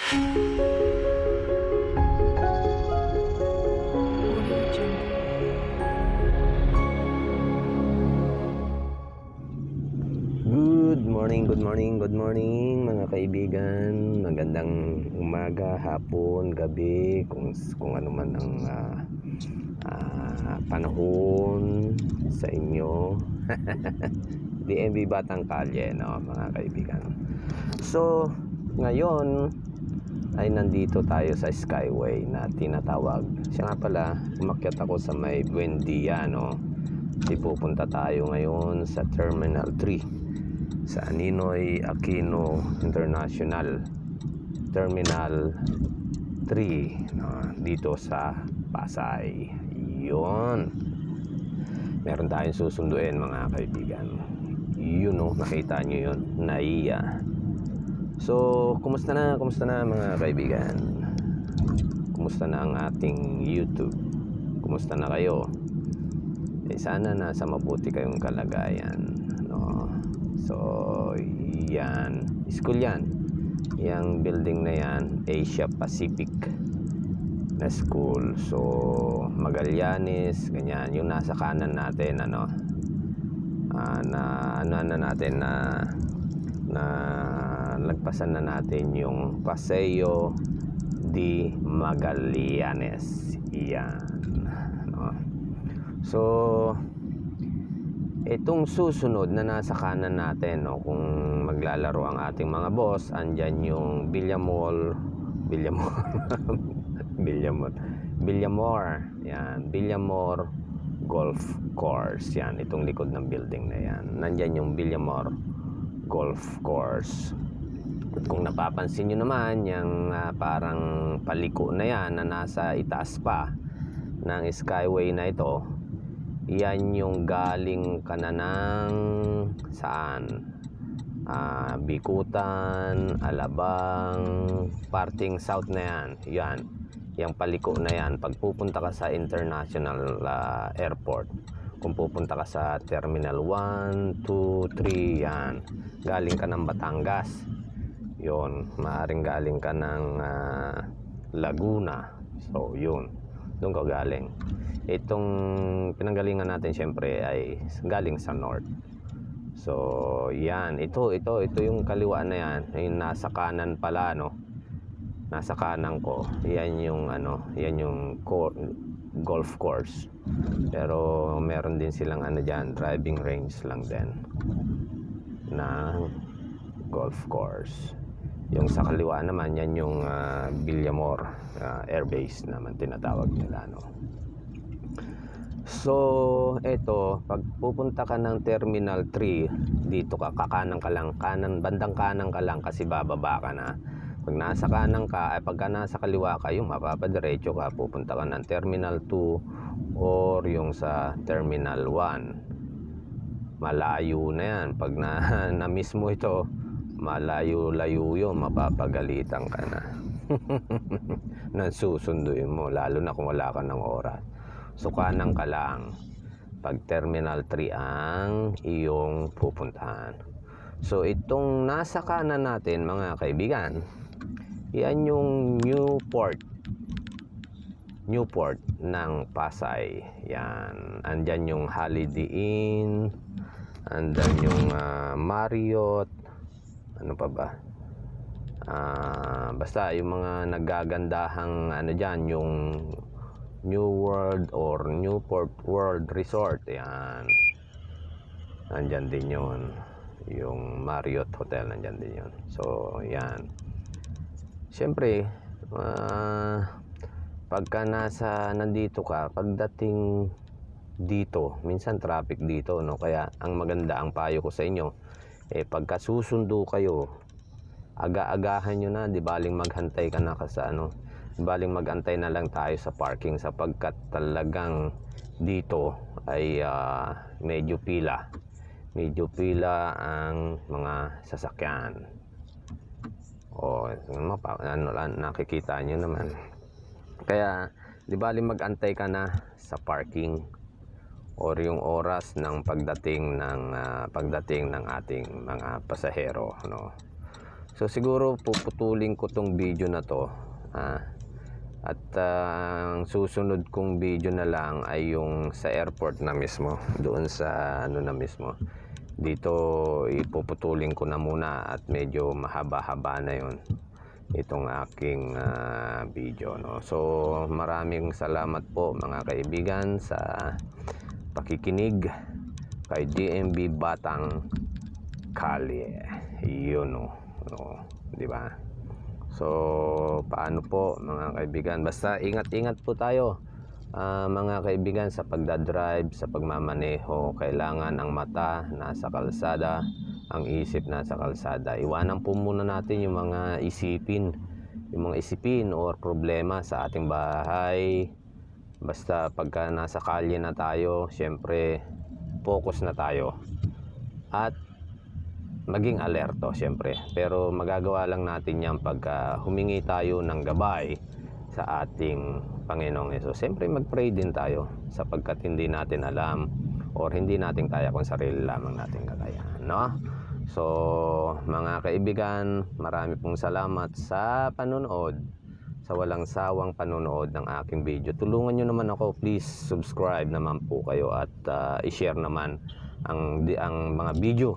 Good morning mga kaibigan. Magandang umaga, hapon, gabi, kung ano man ang panahon sa inyo. DMV Batang Kalye, no, mga kaibigan. So, ngayon ay nandito tayo sa Skyway na tinatawag. Siya nga pala, umakyat ako sa may Buendia, no. Pupunta tayo ngayon sa Terminal 3 sa Ninoy Aquino International Terminal 3, no, dito sa Pasay. Yun, meron tayong susunduin mga kaibigan. Yun, no, nakita nyo yun, NAIA. So kumusta na mga kaibigan? Kumusta na ang ating YouTube? Kumusta na kayo? Sana nasa mabuti kayong kalagayan, no? So, yan. School yan. Yang building na yan, Asia Pacific na school. So, Magallanes, ganyan. Yung nasa kanan natin, ano, lagpasan na natin yung Paseo de Magallanes. Yan. No? So, itong susunod na nasa kanan natin, no, kung maglalaro ang ating mga boss, andyan yung Villamor. Yan, Villamor Golf Course. Yan, itong likod ng building na yan. Nandyan yung Villamor Golf Course. At kung napapansin nyo naman, yung parang paliko na yan na nasa itaas pa ng Skyway na ito, yan yung galing ka na ng saan? Bikutan, Alabang, parting south na yan. Yan, yung paliko na yan. Pag pupunta ka sa International Airport, kung pupunta ka sa Terminal 1, 2, 3, yan. Galing ka ng Batangas. Yun, maaring galing ka ng Laguna. So, yun. Doon ka galing. Itong pinanggalingan natin syempre ay galing sa north. So, yan. Ito yung kaliwa na yan. Yung nasa kanan pala, no. Nasa kanan ko. Yan yung yan yung golf course. Pero meron din silang diyan, driving range lang din na golf course. Yung sa kaliwa naman, yan yung Villamor Air Base naman tinatawag nila, no. So, eto, pag pupunta ka ng Terminal 3, dito ka, kakanan ka lang, bandang kanan ka lang kasi bababa ka na. Pag nasa kanan ka, pagka nasa kaliwa ka, yung mapapadiretso ka, pupunta ka ng Terminal 2 or yung sa Terminal 1. Malayo na yan. Pag na-miss mo ito, malayo-layo yun, mapapagalitan ka na. Nasusunduin mo, lalo na kung wala ka ng oras. So, kanan ka lang. Pag Terminal 3 ang iyong pupuntahan. So, itong nasa kanan natin, mga kaibigan, yan yung Newport ng Pasay. Yan. Andyan yung Holiday Inn. Andyan yung Marriott. Ano pa ba? Basta yung mga nagagandahang dyan, yung New World or Newport World Resort. Yan. Nandyan din yun. Yung Marriott Hotel, nandyan din yun. So, yan. Siyempre, pagka nandito ka, pagdating dito, minsan traffic dito, no? Kaya, ang maganda, ang payo ko sa inyo, pagka susundo kayo, aga-agahan nyo na, di baling maghantay ka na sa baling magantay na lang tayo sa parking sapagkat talagang dito ay medyo pila ang mga sasakyan. Nakikita nyo naman. Kaya di baling magantay ka na sa parking or yung oras ng pagdating ng ating mga pasahero, no. So siguro puputulin ko tong video na to. At ang susunod kong video na lang ay yung sa airport na mismo, doon sa ano na mismo. Dito ipuputulin ko na muna at medyo mahaba-haba na yon itong aking video, no. So maraming salamat po mga kaibigan sa pakikinig kay DMB Batang Kalye. Yun, no, di ba? So paano po mga kaibigan, basta ingat-ingat po tayo mga kaibigan sa pagdadrive, sa pagmamaneho. Kailangan ang mata nasa kalsada, ang isip nasa kalsada. Iwanan po muna natin yung mga isipin or problema sa ating bahay. Basta pagka nasa kalye na tayo, syempre focus na tayo at maging alerto syempre. Pero magagawa lang natin yan pagka humingi tayo ng gabay sa ating Panginoong Hesus. Siyempre mag-pray din tayo sapagkat hindi natin alam or hindi natin kaya kung sarili lamang natin kakayahan, no? So mga kaibigan, marami pong salamat sa panonood, sa walang sawang panonood ng aking video. Tulungan nyo naman ako, please subscribe naman po kayo at i-share naman ang mga video